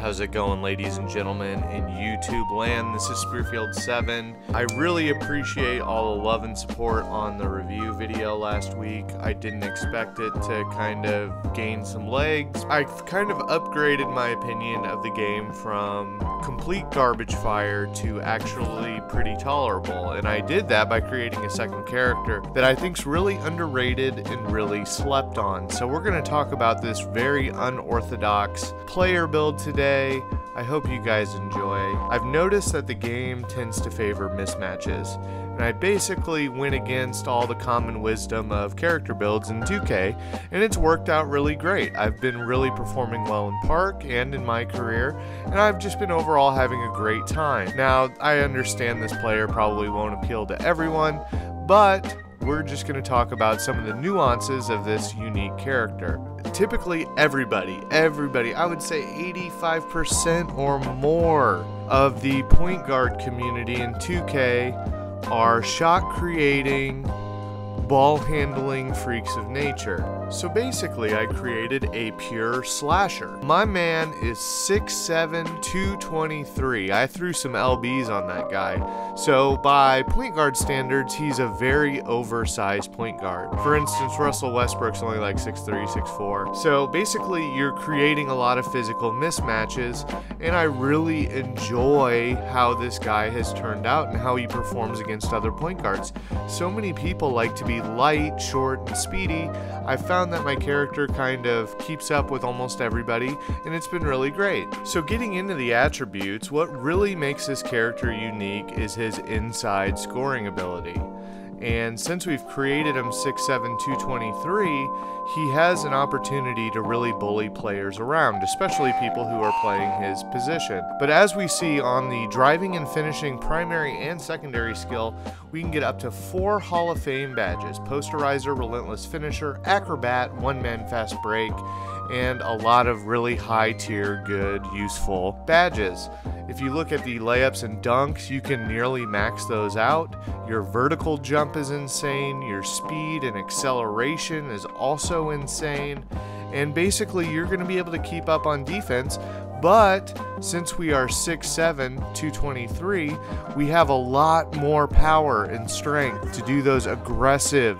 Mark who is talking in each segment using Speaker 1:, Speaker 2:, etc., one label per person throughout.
Speaker 1: How's it going, ladies and gentlemen in YouTube land? This is Spearfield7. I really appreciate all the love and support on the review video last week. I didn't expect it to kind of gain some legs. I've kind of upgraded my opinion of the game from complete garbage fire to actually pretty tolerable, and I did that by creating a second character that I think's really underrated and really slept on. So we're going to talk about this very unorthodox player build today. I hope you guys enjoy. I've noticed that the game tends to favor mismatches, and I basically went against all the common wisdom of character builds in 2K, and it's worked out really great. I've been really performing well in Park and in my career, and I've just been overall having a great time. Now, I understand this player probably won't appeal to everyone, but we're just going to talk about some of the nuances of this unique character. Typically, everybody, I would say 85% or more of the point guard community in 2K are shot creating, ball handling freaks of nature. So basically, I created a pure slasher. My man is 6'7", 223. I threw some LBs on that guy. So by point guard standards, he's a very oversized point guard. For instance, Russell Westbrook's only like 6'3", 6'4". So basically, you're creating a lot of physical mismatches, and I really enjoy how this guy has turned out and how he performs against other point guards. So many people like to be light, short, and speedy. I found that my character kind of keeps up with almost everybody, and it's been really great. So getting into the attributes, what really makes this character unique is his inside scoring ability. And since we've created him 6'7", 223, he has an opportunity to really bully players around, especially people who are playing his position. But as we see on the driving and finishing primary and secondary skill, we can get up to 4 Hall of Fame badges: Posterizer, Relentless Finisher, Acrobat, One-Man Fast Break, and a lot of really high tier, good, useful badges. If you look at the layups and dunks, you can nearly max those out. Your vertical jump is insane, your speed and acceleration is also insane, and basically you're going to be able to keep up on defense. But since we are 6'7", 223, we have a lot more power and strength to do those aggressive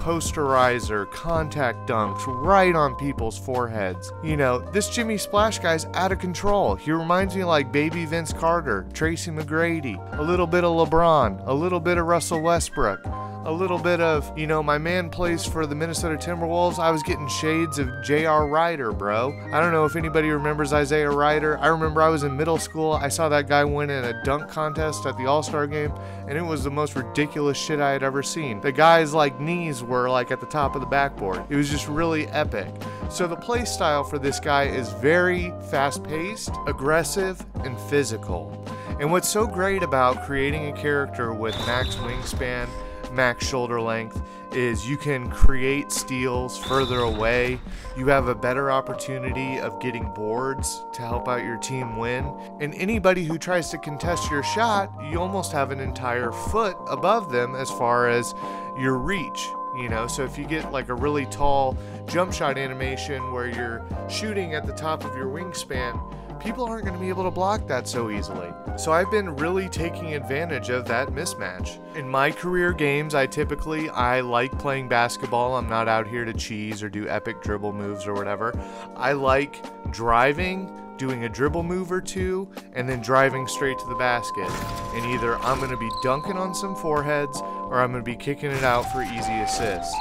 Speaker 1: posterizer contact dunks right on people's foreheads. You know, this Jimmy Splash guy's out of control. He reminds me of like baby Vince Carter, Tracy McGrady, a little bit of LeBron, a little bit of Russell Westbrook, a little bit of, you know, my man plays for the Minnesota Timberwolves. I was getting shades of J.R. Ryder, bro. I don't know if anybody remembers Isaiah Ryder. I remember I was in middle school. I saw that guy win in a dunk contest at the All-Star game, and it was the most ridiculous shit I had ever seen. The guy's like knees were like at the top of the backboard. It was just really epic. So the play style for this guy is very fast-paced, aggressive, and physical. And what's so great about creating a character with max wingspan, max shoulder length, is you can create steals further away. You have a better opportunity of getting boards to help out your team win. And anybody who tries to contest your shot, you almost have an entire foot above them as far as your reach. You know, so if you get like a really tall jump shot animation where you're shooting at the top of your wingspan, people aren't going to be able to block that so easily. So I've been really taking advantage of that mismatch. In my career games, I like playing basketball. I'm not out here to cheese or do epic dribble moves or whatever. I like driving, doing a dribble move or two, and then driving straight to the basket. And either I'm going to be dunking on some foreheads or I'm going to be kicking it out for easy assists.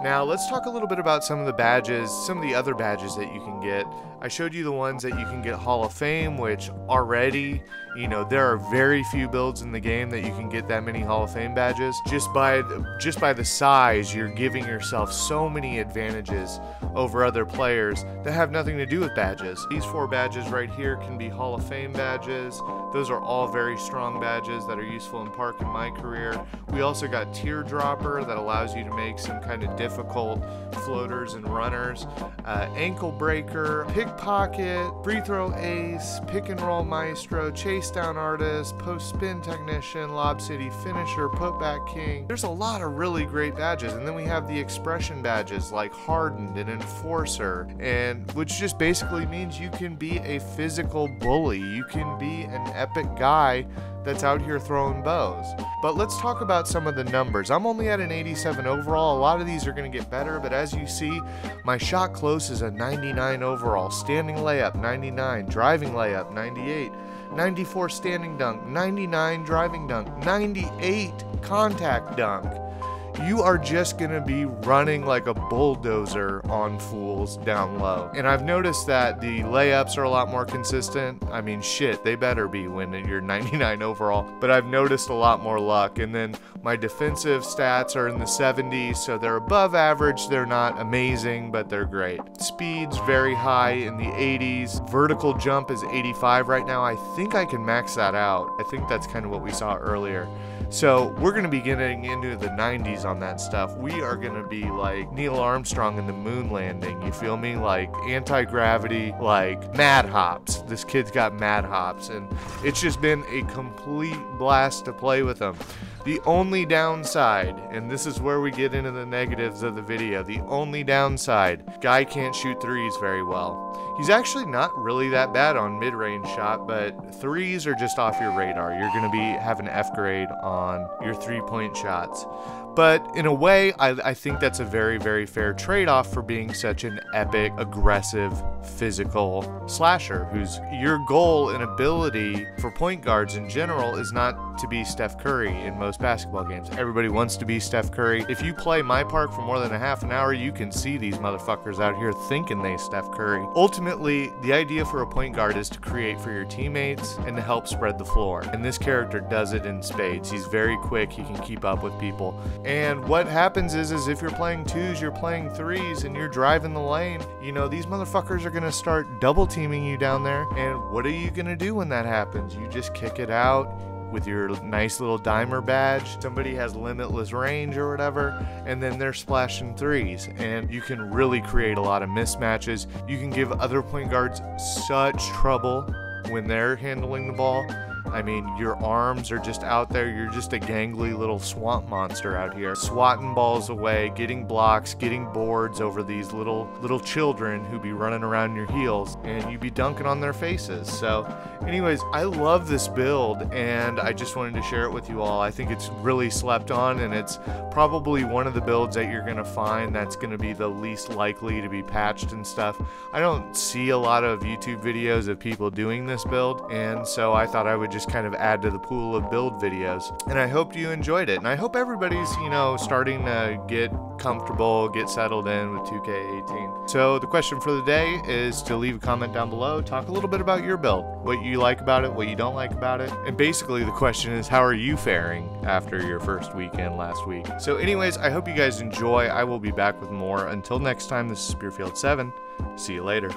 Speaker 1: Now let's talk a little bit about some of the badges, some of the other badges that you can get. I showed you the ones that you can get Hall of Fame, which already, you know, there are very few builds in the game that you can get that many Hall of Fame badges. Just by the size, you're giving yourself so many advantages over other players that have nothing to do with badges. These 4 badges right here can be Hall of Fame badges. Those are all very strong badges that are useful in Park in my career. We also got Teardropper that allows you to make some kind of different difficult floaters and runners. Ankle breaker, pickpocket, free throw ace, pick and roll maestro, chase down artist, post spin technician, lob city finisher, putback king. There's a lot of really great badges, and then we have the expression badges like hardened and enforcer, and which just basically means you can be a physical bully. You can be an epic guy that's out here throwing bows. But let's talk about some of the numbers. I'm only at an 87 overall. A lot of these are going to get better, but as you see, my shot close is a 99 overall, standing layup 99, driving layup 98, 94 standing dunk, 99 driving dunk, 98 contact dunk. You are just going to be running like a bulldozer on fools down low. And I've noticed that the layups are a lot more consistent. I mean, shit, they better be when you're 99 overall. But I've noticed a lot more luck. And then my defensive stats are in the 70s, so they're above average. They're not amazing, but they're great. Speed's very high in the 80s. Vertical jump is 85 right now. I think I can max that out. I think that's kind of what we saw earlier. So we're going to be getting into the 90s on that stuff. We are going to be like Neil Armstrong in the moon landing. You feel me? Like anti-gravity, like mad hops. This kid's got mad hops, and it's just been a complete blast to play with him. The only downside, and this is where we get into the negatives of the video, the only downside, guy can't shoot threes very well. He's actually not really that bad on mid-range shot, but threes are just off your radar. You're going to have an F grade on your three-point shots. But in a way, I think that's a very, very fair trade-off for being such an epic, aggressive, physical slasher, whose your goal and ability for point guards in general is not to be Steph Curry in most basketball games. Everybody wants to be Steph Curry. If you play my park for more than a half an hour, you can see these motherfuckers out here thinking they Steph Curry. Ultimately, the idea for a point guard is to create for your teammates and to help spread the floor. And this character does it in spades. He's very quick. He can keep up with people. And what happens is if you're playing twos, you're playing threes, and you're driving the lane, you know, these motherfuckers are going to start double teaming you down there. And what are you going to do when that happens? You just kick it out with your nice little dimer badge. Somebody has limitless range or whatever, and then they're splashing threes, and you can really create a lot of mismatches. You can give other point guards such trouble when they're handling the ball. I mean, your arms are just out there. You're just a gangly little swamp monster out here, swatting balls away, getting blocks, getting boards over these little children who be running around your heels, and you be dunking on their faces. So anyways, I love this build, and I just wanted to share it with you all. I think it's really slept on, and it's probably one of the builds that you're going to find that's going to be the least likely to be patched and stuff. I don't see a lot of YouTube videos of people doing this build, and so I thought I would just kind of add to the pool of build videos. And I hope you enjoyed it, and I hope everybody's, you know, starting to get comfortable, get settled in with 2K18. So the question for the day is to leave a comment down below, talk a little bit about your build, what you like about it, what you don't like about it, and basically the question is, how are you faring after your first weekend last week? So anyways, I hope you guys enjoy. I will be back with more. Until next time, this is Spearfield 7. See you later.